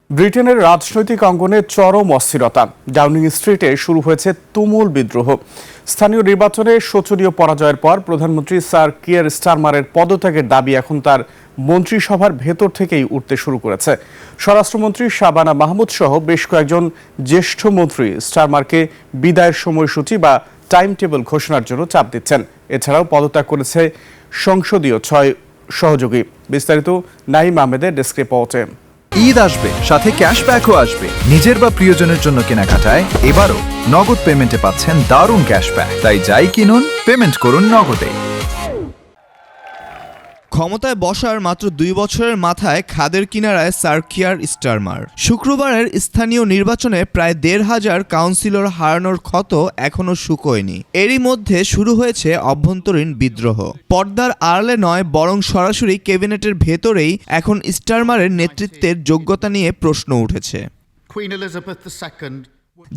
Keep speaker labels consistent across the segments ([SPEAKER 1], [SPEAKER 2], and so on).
[SPEAKER 1] ব্রিটেনের রাজনৈতিক অঙ্গনে চরম অস্থিরতা। ডাউনিং স্ট্রিটে শুরু হয়েছে তুমুল বিদ্রোহ। স্থানীয় নির্বাচনে শোচনীয় পরাজয়ের পর প্রধানমন্ত্রী স্যার কিয়ার স্টারমারের পদত্যাগের দাবি এখন তার মন্ত্রিসভার ভেতর থেকেই উঠতে শুরু করেছে। স্বরাষ্ট্রমন্ত্রী শাবানা মাহমুদ সহ বেশ কয়েকজন জ্যেষ্ঠ মন্ত্রী স্টারমারকে বিদায়ের সময়সূচি বা টাইম টেবিল ঘোষণার জন্য চাপ দিচ্ছেন। এছাড়াও পদত্যাগ করেছে সংসদীয় 6 সহযোগী। বিস্তারিত নাইম আহমেদের ডেস্ক রিপোর্টে।
[SPEAKER 2] ঈদ আসবে, সাথে ক্যাশব্যাকও আসবে। নিজের বা প্রিয়জনের জন্য কেনাকাটায় এবারও নগদ পেমেন্টে পাচ্ছেন দারুণ ক্যাশব্যাক। তাই যাই কিনুন, পেমেন্ট করুন নগদে।
[SPEAKER 3] ক্ষমতায় বসার মাত্র 2 বছরের মাথায় খাদের কিনারায় স্যার কিয়ার স্টারমার। শুক্রবারের স্থানীয় নির্বাচনে প্রায় 1,500 কাউন্সিলর হারানোর ক্ষত এখনও শুকোয়নি। এরই মধ্যে শুরু হয়েছে অভ্যন্তরীণ বিদ্রোহ। পর্দার আড়ালে নয়, বরং সরাসরি ক্যাবিনেটের ভেতরেই এখন স্টারমারের নেতৃত্বের যোগ্যতা নিয়ে প্রশ্ন উঠেছে।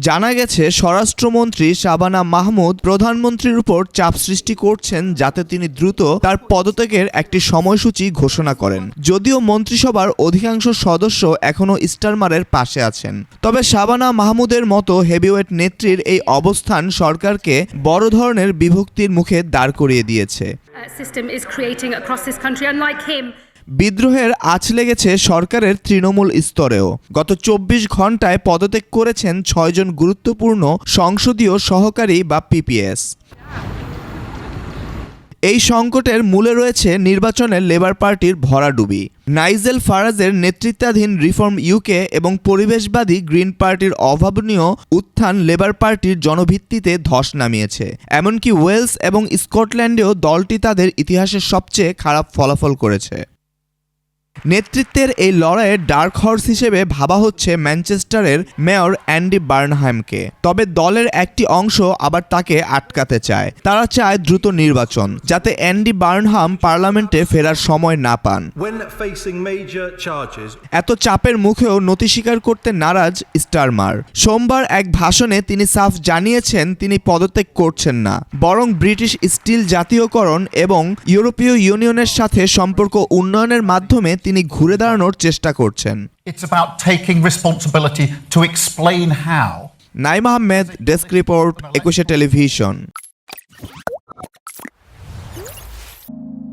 [SPEAKER 3] জানা গেছে, স্বরাষ্ট্রমন্ত্রী শাবানা মাহমুদ প্রধানমন্ত্রীর উপর চাপ সৃষ্টি করছেন যাতে তিনি দ্রুত তার পদত্যাগের একটি সময়সূচি ঘোষণা করেন। যদিও মন্ত্রিসভার অধিকাংশ সদস্য এখনও স্টারমারের পাশে আছেন, তবে শাবানা মাহমুদের মতো হেভিওয়েট নেত্রীর এই অবস্থান সরকারকে বড় ধরনের বিভক্তির মুখে দাঁড় করিয়ে দিয়েছে। বিদ্রোহের আঁচ লেগেছে সরকারের তৃণমূল স্তরেও। গত 24 ঘন্টায় পদত্যাগ করেছেন 6 জন গুরুত্বপূর্ণ সংসদীয় সহকারী বা পিপিএস। এই সংকটের মূলে রয়েছে নির্বাচনে লেবার পার্টির ভরাডুবি। নাইজেল ফারাজের নেতৃত্বাধীন রিফর্ম ইউকে এবং পরিবেশবাদী গ্রিন পার্টির অভাবনীয় উত্থান লেবার পার্টির জনভিত্তিতে ধস নামিয়েছে। এমনকি ওয়েলস এবং স্কটল্যান্ডেও দলটি তাদের ইতিহাসের সবচেয়ে খারাপ ফলাফল করেছে। নেতৃত্বের এই লড়াইয়ের ডার্ক হর্স হিসেবে ভাবা হচ্ছে ম্যানচেস্টারের মেয়র অ্যান্ডি বার্নহামকে। তবে দলের একটি অংশ আবার তাকে আটকাতে চায়। তারা চায় দ্রুত নির্বাচন, যাতে অ্যান্ডি বার্নহাম পার্লামেন্টে ফেরার সময় না পান। এত চাপের মুখেও নতি স্বীকার করতে নারাজ স্টারমার। সোমবার এক ভাষণে তিনি সাফ জানিয়েছেন তিনি পদত্যাগ করছেন না, বরং ব্রিটিশ স্টিল জাতীয়করণ এবং ইউরোপীয় ইউনিয়নের সাথে সম্পর্ক উন্নয়নের মাধ্যমে তিনি ঘুরে দাঁড়ানোর চেষ্টা করছেন। Naim Ahmed, desk report, 21 television.